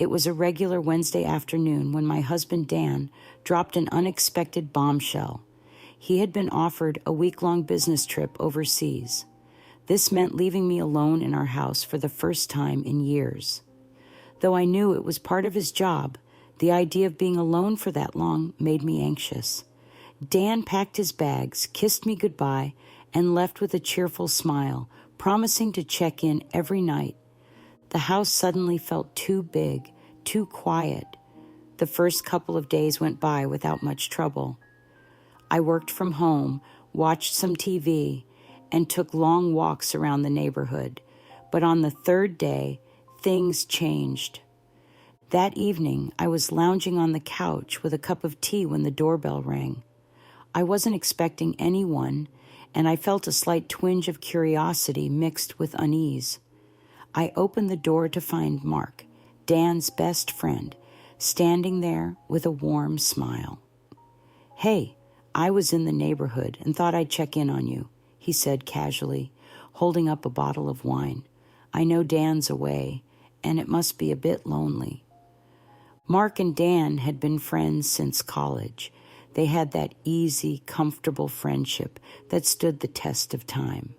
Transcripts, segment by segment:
It was a regular Wednesday afternoon when my husband Dan dropped an unexpected bombshell. He had been offered a week-long business trip overseas. This meant leaving me alone in our house for the first time in years. Though I knew it was part of his job, the idea of being alone for that long made me anxious. Dan packed his bags, kissed me goodbye, and left with a cheerful smile, promising to check in every night. The house suddenly felt too big, too quiet. The first couple of days went by without much trouble. I worked from home, watched some TV, and took long walks around the neighborhood. But on the third day, things changed. That evening, I was lounging on the couch with a cup of tea when the doorbell rang. I wasn't expecting anyone, and I felt a slight twinge of curiosity mixed with unease. I opened the door to find Mark, Dan's best friend, standing there with a warm smile. "Hey, I was in the neighborhood and thought I'd check in on you," he said casually, holding up a bottle of wine. "I know Dan's away, and it must be a bit lonely." Mark and Dan had been friends since college. They had that easy, comfortable friendship that stood the test of time.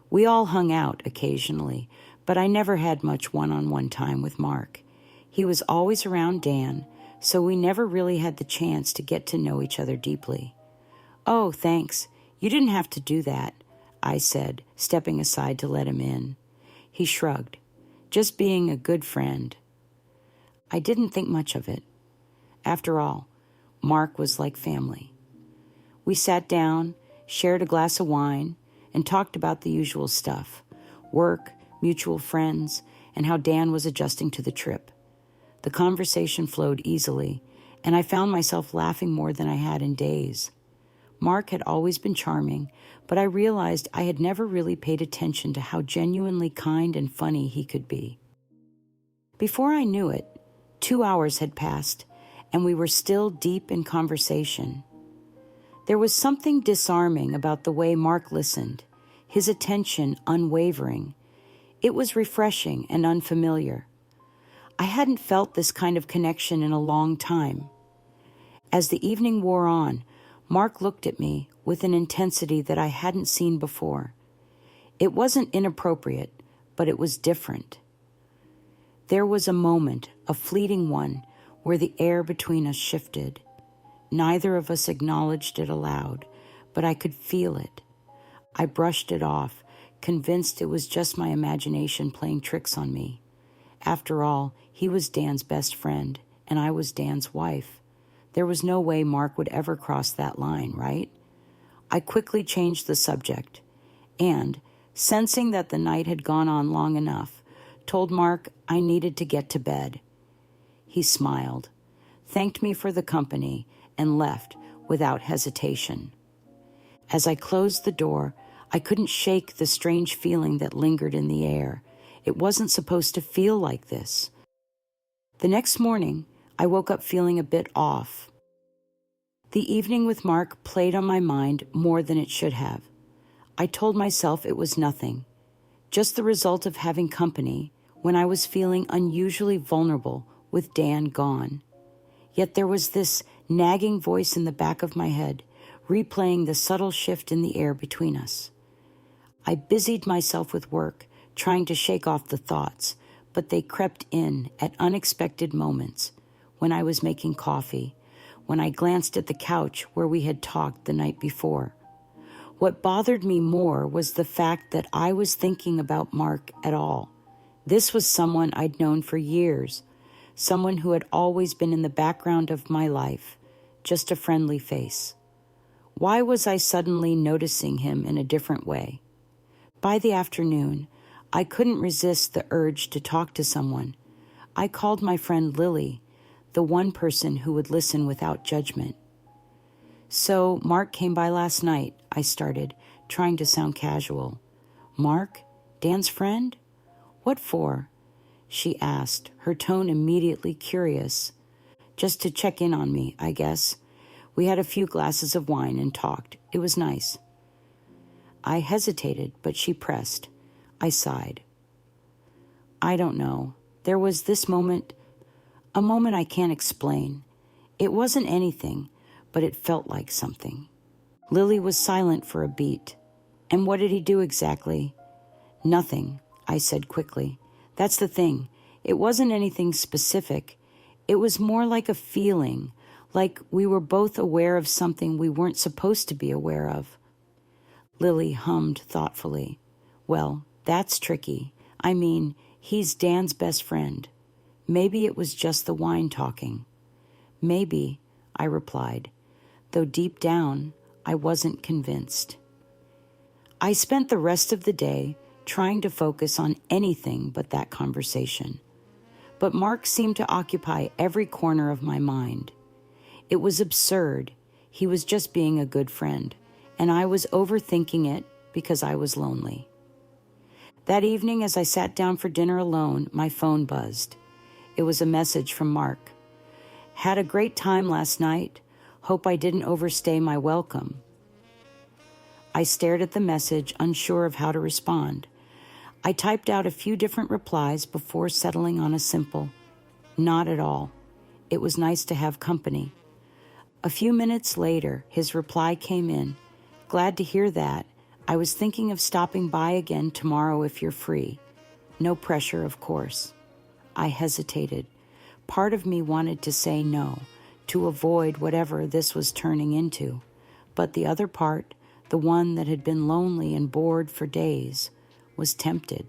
We all hung out occasionally, but I never had much one-on-one time with Mark. He was always around Dan, so we never really had the chance to get to know each other deeply. "Oh, thanks. You didn't have to do that," I said, stepping aside to let him in. He shrugged. "Just being a good friend." I didn't think much of it. After all, Mark was like family. We sat down, shared a glass of wine, and talked about the usual stuff: work, mutual friends, and how Dan was adjusting to the trip. The conversation flowed easily, and I found myself laughing more than I had in days. Mark had always been charming, but I realized I had never really paid attention to how genuinely kind and funny he could be. Before I knew it, 2 hours had passed, and we were still deep in conversation. There was something disarming about the way Mark listened, his attention unwavering. It was refreshing and unfamiliar. I hadn't felt this kind of connection in a long time. As the evening wore on, Mark looked at me with an intensity that I hadn't seen before. It wasn't inappropriate, but it was different. There was a moment, a fleeting one, where the air between us shifted. Neither of us acknowledged it aloud, but I could feel it. I brushed it off, convinced it was just my imagination playing tricks on me. After all, he was Dan's best friend, and I was Dan's wife. There was no way Mark would ever cross that line, right? I quickly changed the subject, and, sensing that the night had gone on long enough, told Mark I needed to get to bed. He smiled, thanked me for the company, and left without hesitation. As I closed the door, I couldn't shake the strange feeling that lingered in the air. It wasn't supposed to feel like this. The next morning, I woke up feeling a bit off. The evening with Mark played on my mind more than it should have. I told myself it was nothing, just the result of having company when I was feeling unusually vulnerable with Dan gone. Yet there was this nagging voice in the back of my head, replaying the subtle shift in the air between us. I busied myself with work, trying to shake off the thoughts, but they crept in at unexpected moments, when I was making coffee, when I glanced at the couch where we had talked the night before. What bothered me more was the fact that I was thinking about Mark at all. This was someone I'd known for years, someone who had always been in the background of my life, just a friendly face. Why was I suddenly noticing him in a different way? By the afternoon, I couldn't resist the urge to talk to someone. I called my friend Lily, the one person who would listen without judgment. "So, Mark came by last night," I started, trying to sound casual. "Mark? Dan's friend? What for?" she asked, her tone immediately curious. "Just to check in on me, I guess. We had a few glasses of wine and talked. It was nice." I hesitated, but she pressed. I sighed. "I don't know. There was this moment A moment I can't explain. It wasn't anything, but it felt like something. Lily was silent for a beat. And what did he do exactly? Nothing, I said quickly. That's the thing. It wasn't anything specific. It was more like a feeling, like we were both aware of something we weren't supposed to be aware of. Lily hummed thoughtfully. Well, that's tricky. I mean, he's Dan's best friend. Maybe it was just the wine talking. Maybe, I replied, though deep down, I wasn't convinced. I spent the rest of the day trying to focus on anything but that conversation. But Mark seemed to occupy every corner of my mind. It was absurd. He was just being a good friend, and I was overthinking it because I was lonely. That evening, as I sat down for dinner alone, my phone buzzed. It was a message from Mark. Had a great time last night. Hope I didn't overstay my welcome. I stared at the message, unsure of how to respond. I typed out a few different replies before settling on a simple, not at all. It was nice to have company. A few minutes later, his reply came in. Glad to hear that. I was thinking of stopping by again tomorrow if you're free. No pressure, of course. I hesitated. Part of me wanted to say no, to avoid whatever this was turning into. But the other part, the one that had been lonely and bored for days, was tempted.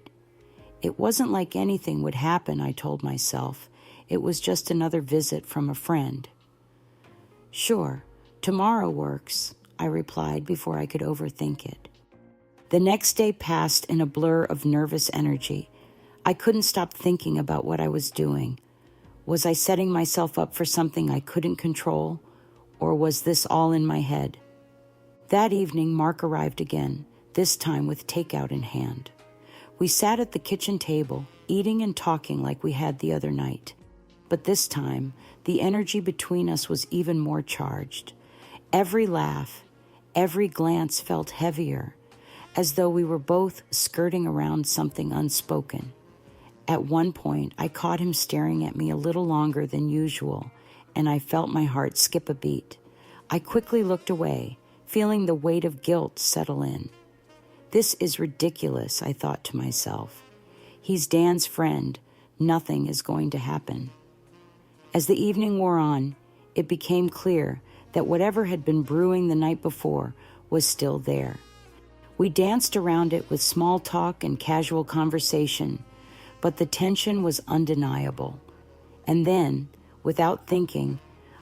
It wasn't like anything would happen, I told myself. It was just another visit from a friend. Sure, tomorrow works, I replied before I could overthink it. The next day passed in a blur of nervous energy. I couldn't stop thinking about what I was doing. Was I setting myself up for something I couldn't control, or was this all in my head? That evening, Mark arrived again, this time with takeout in hand. We sat at the kitchen table, eating and talking like we had the other night. But this time, the energy between us was even more charged. Every laugh, every glance felt heavier, as though we were both skirting around something unspoken. At one point, I caught him staring at me a little longer than usual, and I felt my heart skip a beat. I quickly looked away, feeling the weight of guilt settle in. This is ridiculous, I thought to myself. He's Dan's friend. Nothing is going to happen. As the evening wore on, it became clear that whatever had been brewing the night before was still there. We danced around it with small talk and casual conversation, but the tension was undeniable. And then, without thinking,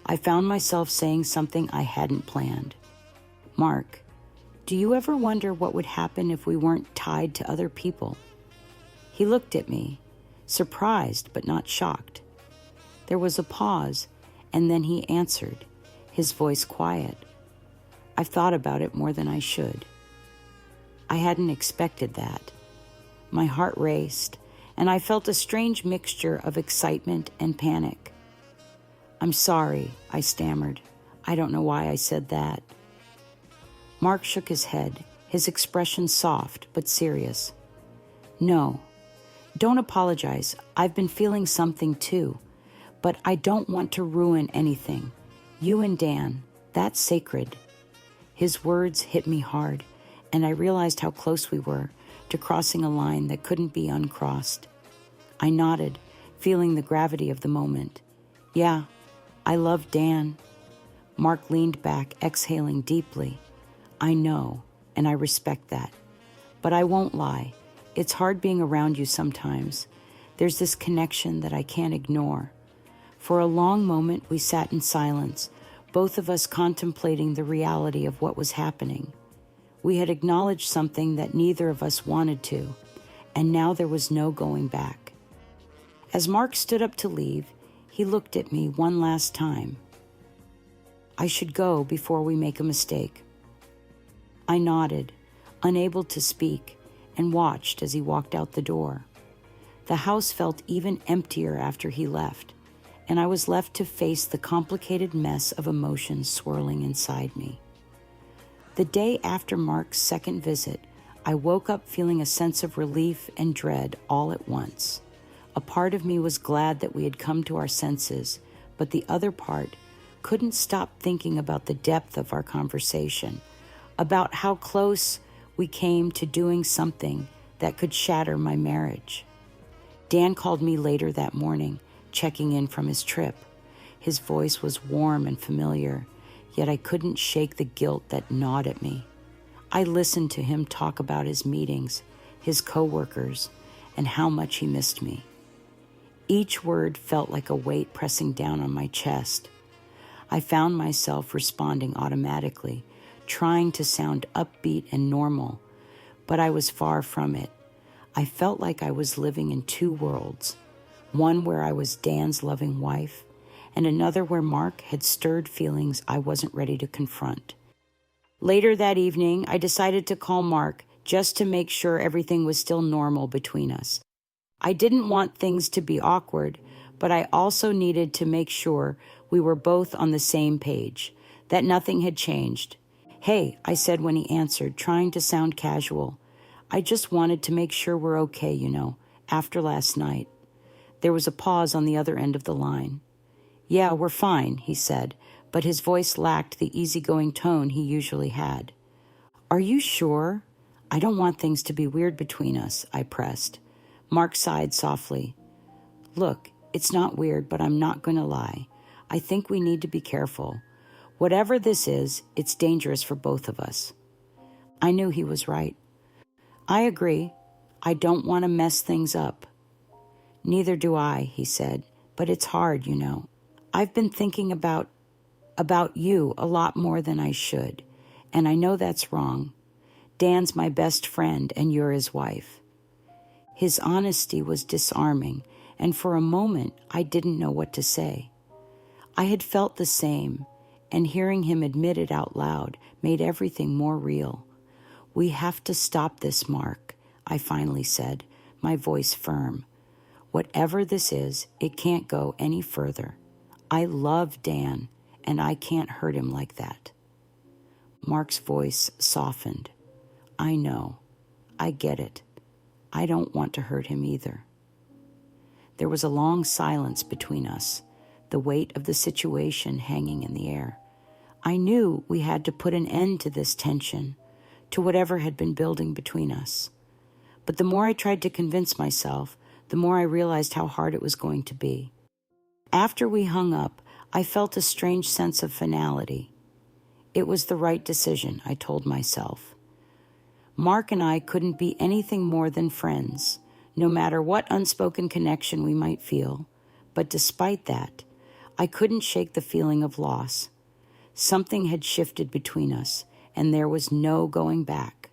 I found myself saying something I hadn't planned. Mark, do you ever wonder what would happen if we weren't tied to other people? He looked at me, surprised but not shocked. There was a pause, and then he answered, his voice quiet. I've thought about it more than I should. I hadn't expected that. My heart raced, and I felt a strange mixture of excitement and panic. I'm sorry, I stammered. I don't know why I said that. Mark shook his head, his expression soft but serious. No, don't apologize. I've been feeling something too, but I don't want to ruin anything. You and Dan, that's sacred. His words hit me hard, and I realized how close we were to crossing a line that couldn't be uncrossed. I nodded, feeling the gravity of the moment. Yeah, I love Dan. Mark leaned back, exhaling deeply. I know, and I respect that. But I won't lie. It's hard being around you sometimes. There's this connection that I can't ignore. For a long moment, we sat in silence, both of us contemplating the reality of what was happening. We had acknowledged something that neither of us wanted to, and now there was no going back. As Mark stood up to leave, he looked at me one last time. I should go before we make a mistake. I nodded, unable to speak, and watched as he walked out the door. The house felt even emptier after he left, and I was left to face the complicated mess of emotions swirling inside me. The day after Mark's second visit, I woke up feeling a sense of relief and dread all at once. A part of me was glad that we had come to our senses, but the other part couldn't stop thinking about the depth of our conversation, about how close we came to doing something that could shatter my marriage. Dan called me later that morning, checking in from his trip. His voice was warm and familiar, yet I couldn't shake the guilt that gnawed at me. I listened to him talk about his meetings, his coworkers, and how much he missed me. Each word felt like a weight pressing down on my chest. I found myself responding automatically, trying to sound upbeat and normal, but I was far from it. I felt like I was living in two worlds, one where I was Dan's loving wife, and another where Mark had stirred feelings I wasn't ready to confront. Later that evening, I decided to call Mark just to make sure everything was still normal between us. I didn't want things to be awkward, but I also needed to make sure we were both on the same page, that nothing had changed. "Hey," I said when he answered, trying to sound casual. "I just wanted to make sure we're okay, after last night." There was a pause on the other end of the line. "Yeah, we're fine," he said, but his voice lacked the easygoing tone he usually had. "Are you sure? I don't want things to be weird between us," I pressed. Mark sighed softly. "Look, it's not weird, but I'm not going to lie. I think we need to be careful. Whatever this is, it's dangerous for both of us." I knew he was right. "I agree. I don't want to mess things up." "Neither do I," he said, "but it's hard, I've been thinking about you a lot more than I should, and I know that's wrong. Dan's my best friend, and you're his wife." His honesty was disarming, and for a moment I didn't know what to say. I had felt the same, and hearing him admit it out loud made everything more real. "We have to stop this, Mark," I finally said, my voice firm. "Whatever this is, it can't go any further. I love Dan, and I can't hurt him like that." Mark's voice softened. "I know. I get it. I don't want to hurt him either." There was a long silence between us, the weight of the situation hanging in the air. I knew we had to put an end to this tension, to whatever had been building between us. But the more I tried to convince myself, the more I realized how hard it was going to be. After we hung up, I felt a strange sense of finality. It was the right decision, I told myself. Mark and I couldn't be anything more than friends, no matter what unspoken connection we might feel. But despite that, I couldn't shake the feeling of loss. Something had shifted between us, and there was no going back.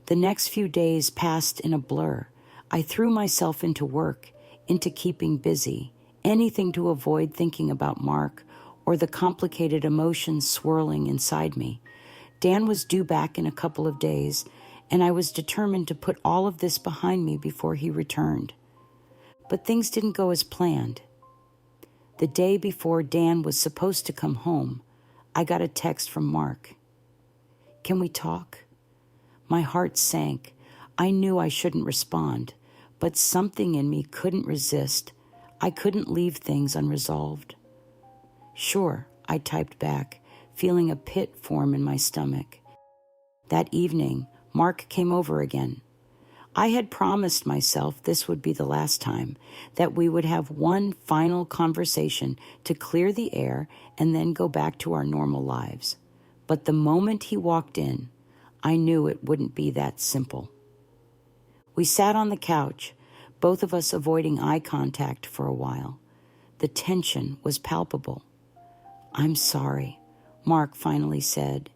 The next few days passed in a blur. I threw myself into work, into keeping busy, anything to avoid thinking about Mark or the complicated emotions swirling inside me. Dan was due back in a couple of days, and I was determined to put all of this behind me before he returned. But things didn't go as planned. The day before Dan was supposed to come home, I got a text from Mark. "Can we talk?" My heart sank. I knew I shouldn't respond, but something in me couldn't resist. I couldn't leave things unresolved. "Sure," I typed back, feeling a pit form in my stomach. That evening, Mark came over again. I had promised myself this would be the last time, that we would have one final conversation to clear the air and then go back to our normal lives. But the moment he walked in, I knew it wouldn't be that simple. We sat on the couch, both of us avoiding eye contact for a while. The tension was palpable. "I'm sorry," Mark finally said,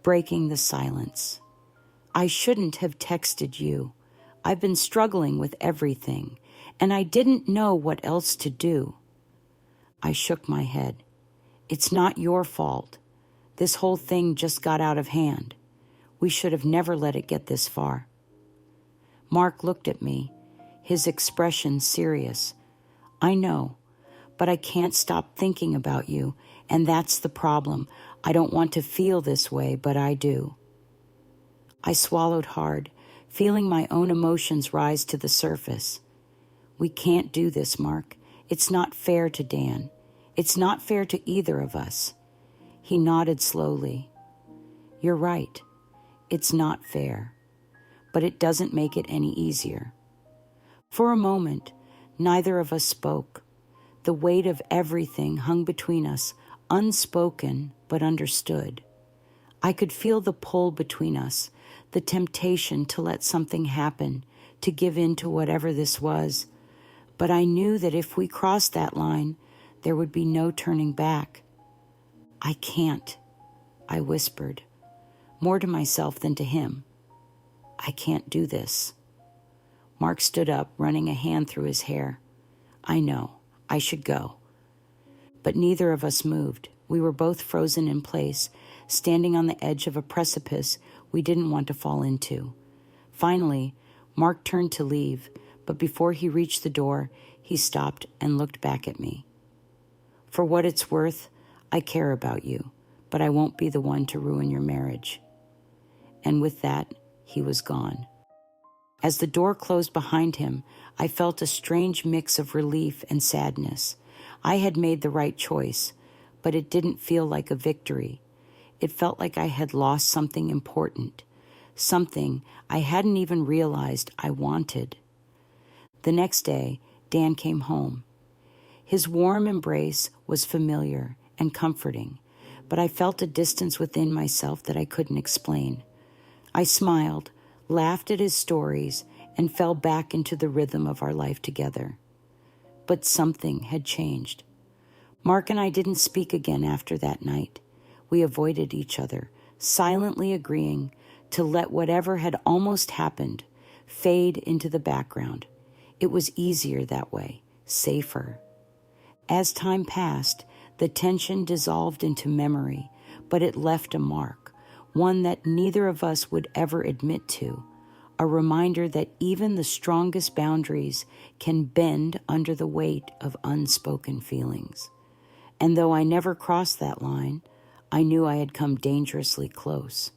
breaking the silence. "I shouldn't have texted you. I've been struggling with everything, and I didn't know what else to do." I shook my head. "It's not your fault. This whole thing just got out of hand. We should have never let it get this far." Mark looked at me, his expression serious. "I know, but I can't stop thinking about you, and that's the problem. I don't want to feel this way, but I do." I swallowed hard, feeling my own emotions rise to the surface. We can't do this, Mark. It's not fair to Dan. It's not fair to either of us. He nodded slowly. You're right. It's not fair. But it doesn't make it any easier. For a moment, neither of us spoke. The weight of everything hung between us, unspoken but understood. I could feel the pull between us, the temptation to let something happen, to give in to whatever this was. But I knew that if we crossed that line, there would be no turning back. I can't, I whispered, more to myself than to him. I can't do this. Mark stood up, running a hand through his hair. I know, I should go. But neither of us moved. We were both frozen in place, standing on the edge of a precipice we didn't want to fall into. Finally, Mark turned to leave, but before he reached the door, he stopped and looked back at me. For what it's worth, I care about you, but I won't be the one to ruin your marriage. And with that, he was gone. As the door closed behind him, I felt a strange mix of relief and sadness. I had made the right choice, but it didn't feel like a victory. It felt like I had lost something important, something I hadn't even realized I wanted. The next day, Dan came home. His warm embrace was familiar and comforting, but I felt a distance within myself that I couldn't explain. I smiled, laughed at his stories, and fell back into the rhythm of our life together. But something had changed. Mark and I didn't speak again after that night. We avoided each other, silently agreeing to let whatever had almost happened fade into the background. It was easier that way, safer. As time passed, the tension dissolved into memory, but it left a mark, one that neither of us would ever admit to, a reminder that even the strongest boundaries can bend under the weight of unspoken feelings. And though I never crossed that line, I knew I had come dangerously close.